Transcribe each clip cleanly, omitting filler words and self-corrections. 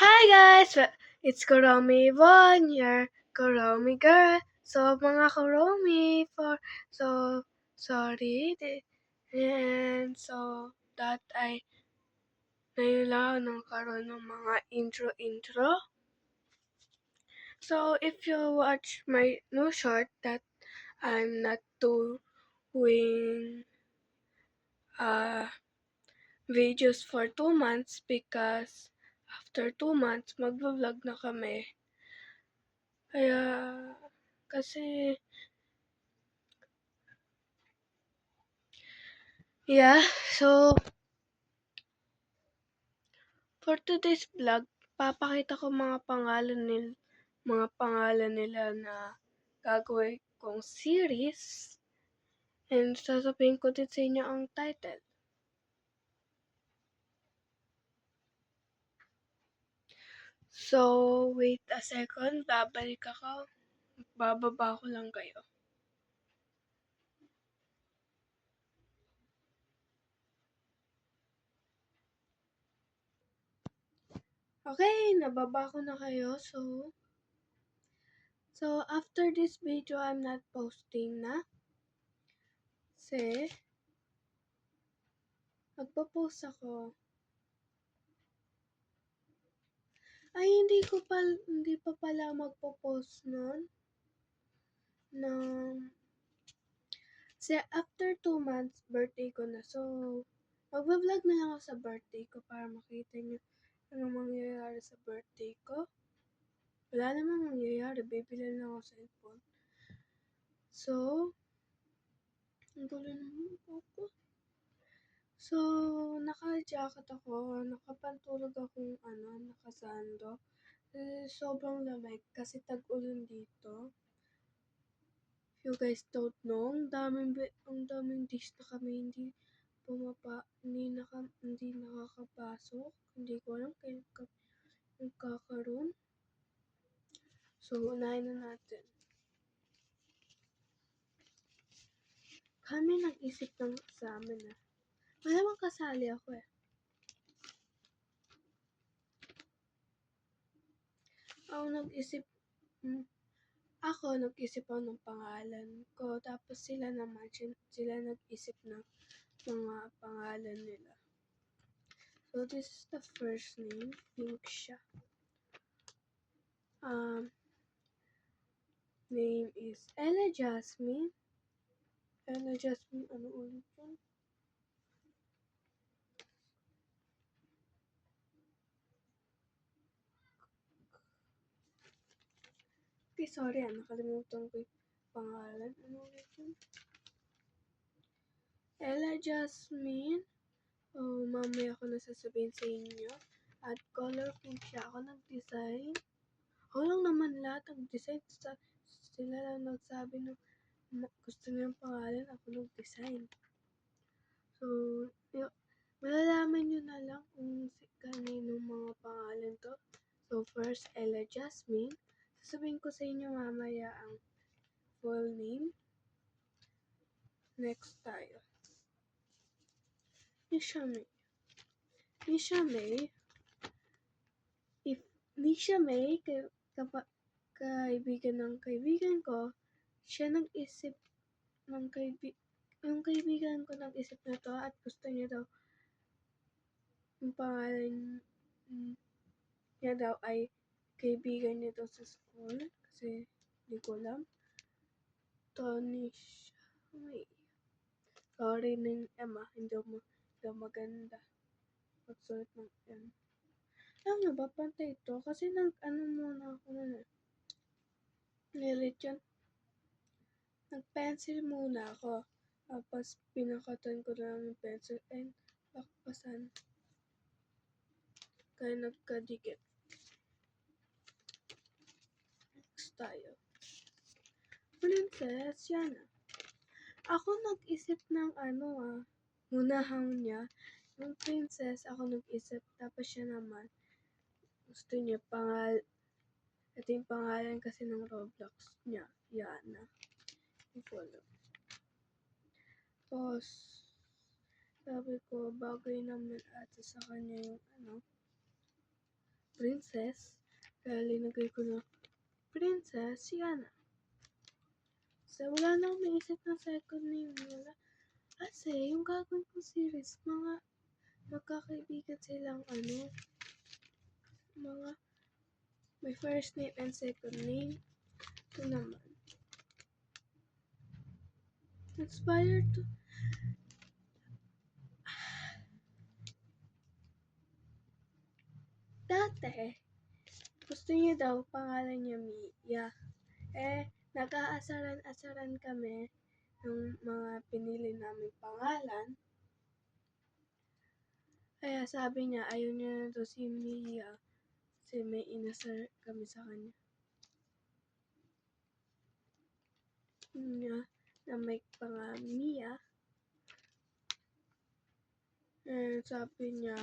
Hi guys! It's Kuromi Von, your Kuromi girl. So mga Kuromi, sorry, and so that ay ngayon lang nagkaroon ng mga intro. So if you watch my new short that I'm not doing videos for 2 months because after 2 months magvo-vlog na kami. Kaya kasi yeah, so for today's vlog, papakita ko mga pangalan nila na gagawin kong series and sasabihin ko din sa inyo ang title. So, wait a second, babalik ako. Bababa ko lang kayo. Okay, nababa ko na kayo. So after this video, I'm not posting na. Kasi, magpo-post ako. Ay, hindi pa pala magpo-post nun. Kasi after 2 months, birthday ko na. So, magbablog na lang ako sa birthday ko para makita niyo ano mangyayari sa birthday ko. Wala namang mangyayari. Bibili lang ako sa cellphone. So, ang gulo naman ako. So, naka-jacket ako. Nakapantulog akong nakasando. Sobrang lamig kasi tag-ulan dito. If you guys don't know, ang daming days na kami hindi nakakapasok. Hindi ko alam kailan magkakaroon. So, unahin na natin. Kami nag-isip ng examen na. Malamang kasali ako eh. Ako nag-isip ako ng pangalan ko. Tapos sila nag-isip ng mga pangalan nila. So, this is the first name. Pink siya. Name is Ella Jasmine. Ella Jasmine, ano ulit yun? Okay, sorry nakalimutan ko yung pangalan. Ano ulit yun? Ella Jasmine. Oh, mamaya ako nasasabihin sa inyo. At color pink siya. Ako nag-design. Ako lang naman lahat nag-design. Sila lang nagsabi na gusto niyo yung pangalan. Ako nag-design. So, malalaman nyo na lang kung kanino mga pangalan to. So, first, Ella Jasmine. Sasabihin ko sa inyo mamaya ang full name. Next tayo. Nisha May. If Nisha May, kaibigan ng kaibigan ko, siya nag-isip ng yung kaibigan ko nag-isip na to at gusto niya daw yung pangalan niya daw ay kaibigan niya daw sa school kasi hindi ko alam. Nisha May. Sorry ng Emma, hindi maganda magsulat ng M. Alam na ba, pantay ito? Kasi muna ako na nilit yun. Nag-pencil muna ako. Tapos, pinakatan ko lang yung pencil and lakpasan. Kaya nagkadikit. Next tayo. Princess, yan na. Ako nag-isip ng unahan niya. Yung princess, ako nag-isip. Tapos siya naman, gusto niya ito yung pangalan kasi ng Roblox niya. Yana. I-follow. Tapos, sabi ko, bagay naman ata sa kanya yung princess. Kaya linagay ko na Princess Yana. So, wala na akong maisip na second name nila. Kasi, yung gagawin kong series, mga magkakaibigan silang mga may first name and second name. Ito naman. Inspired to dati, gusto niya daw pangalan niya Mia. Nag-aasaran-asaran kami ng mga pinili namin pangalan. Kaya sabi niya, ayaw niya na daw si Mia. Kasi may inasar kami sa kanya. Niya na may pangalan Mia. Sabi niya,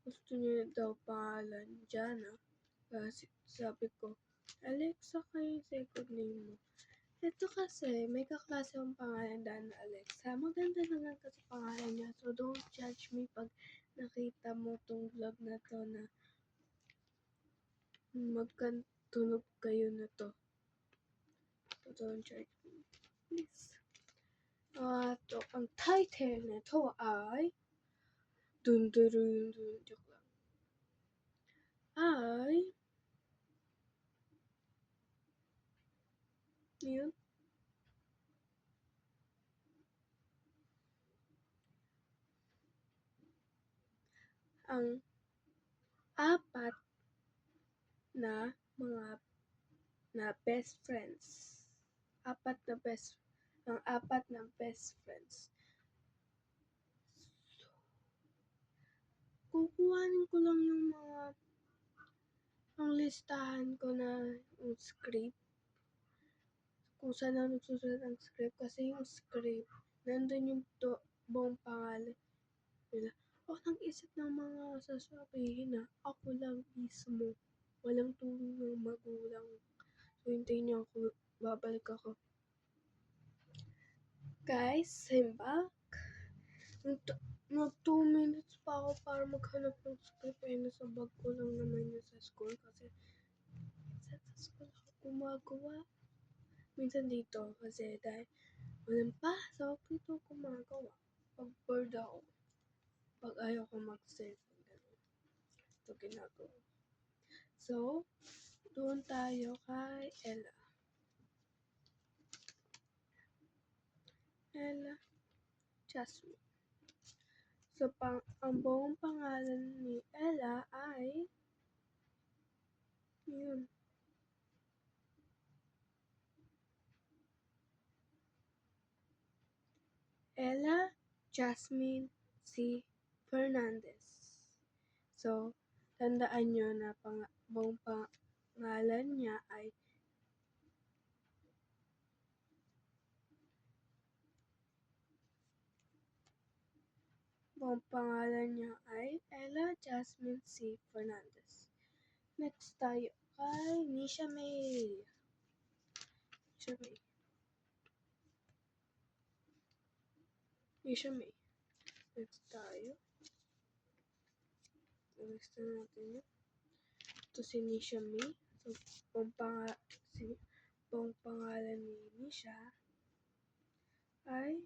gusto niya daw pangalan Jana. Kasi sabi ko, Alexa kayo second name mo. Ito kasi, may kaklase akong pangalan Dana Alexa. Maganda naman kasi pangalan niya. So, don't judge me pag nakita mo tong vlog na to na magkatunog kayo na to. So, don't judge me. Please. Ang title na to ay joke lang. Ay yun. Ang apat na mga best friends. Ang apat na best friends. Kukuhanin ko lang yung ang listahan ko na yung script. Kung saan na nagsusulat ang script. Kasi yung script, nandun yung buong pangalan nila. Ako nag-isip ng mga sasabihin na ako lang mismo. Walang tulong ng magulang. So, hintayin niyo ako. Babalik ako. Guys, I'm back. Mag 2 minutes pa ako para maghanap ng script. Nasa bag ko lang naman yun sa school. Kasi minsan sa school ako gumagawa. Minsan dito. Kasi dahil walang pasok, dito gumagawa. Pag bored ako. Pag ayaw ko mag-cellphone. Ito ginagawa. So, doon tayo kay Ella. Ella Jasmine. So, ang buong pangalan ni Ella ay yun. Ella Jasmine C. Fernandez. So, tandaan nyo na buong pangalan niya ay Ella Jasmine C. Fernandez. Next tayo kay Nisha May. Next tayo. Next natin yun. Ito si Nisha May. So, buong pangalan ni Nisha ay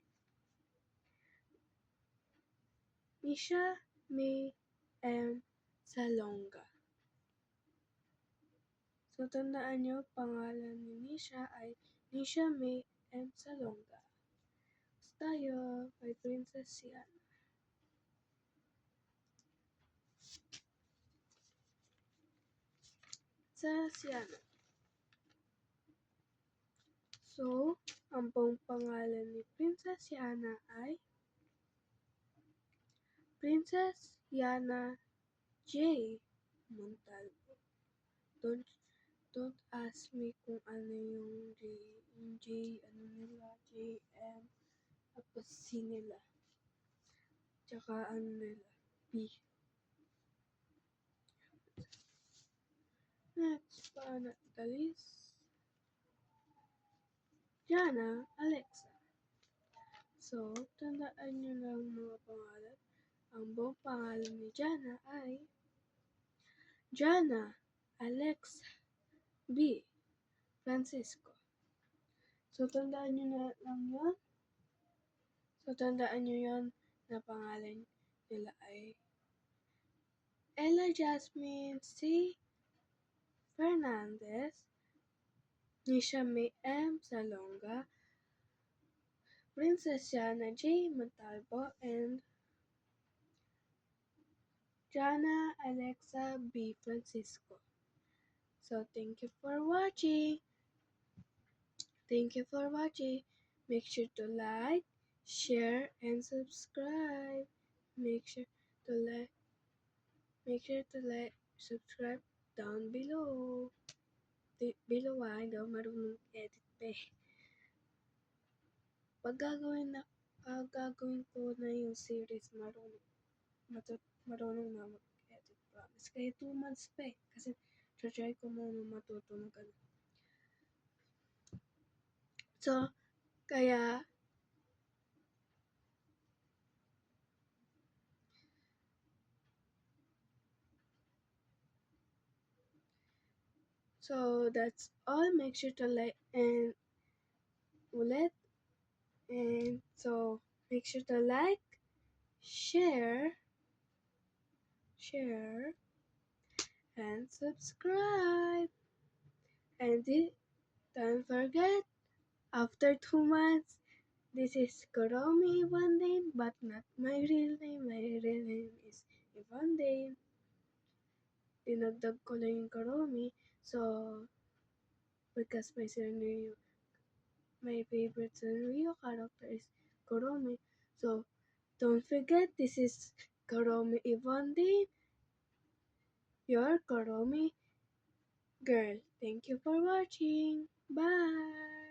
Nisha May M. Salonga. So, tandaan nyo, pangalan ni Nisha ay Nisha May M. Salonga. Next tayo kay Princess Yana. So, ang buong pangalan ni Princess Yana ay Princess Yana J. Montalvo. Don't ask me kung ano yung J. Yung J, ano nila, JM, tapos C nila. Tsaka ano nila, B. Next, paano the list? Jana Alexa. So, tandaan nyo lang mga pangalan. Ang buong pangalan ni Jana ay Jana, Alexa, B, Francisco. So, tandaan nyo na lang yun. So, tandaan nyo yun na pangalan nila ay Ella Jasmine C. Fernandez, Nisha May M. Salonga, Princess Jana J. Montalvo, and Jana Alexa B. Francisco. So, thank you for watching. Thank you for watching. Make sure to like, share, and subscribe. Make sure to subscribe down below. Below hindi ako marunong edit pa eh. Pag gagawin ko na yung series, marunong na mag-edit, promise. Kaya 2 months pa eh. Kasi try ko muna matuto ng ganun. So, kaya, so that's all. Make sure to like and ulit. And so, make sure to like, share, and subscribe. And don't forget, after 2 months, this is Kuromi Ivandane, but not my real name. My real name is Ivandane. Dinagdag ko lang yung Kuromi. So, because my favorite Sanrio character is Kuromi. So, don't forget, this is Kuromi Ivandane, your Kuromi girl. Thank you for watching. Bye!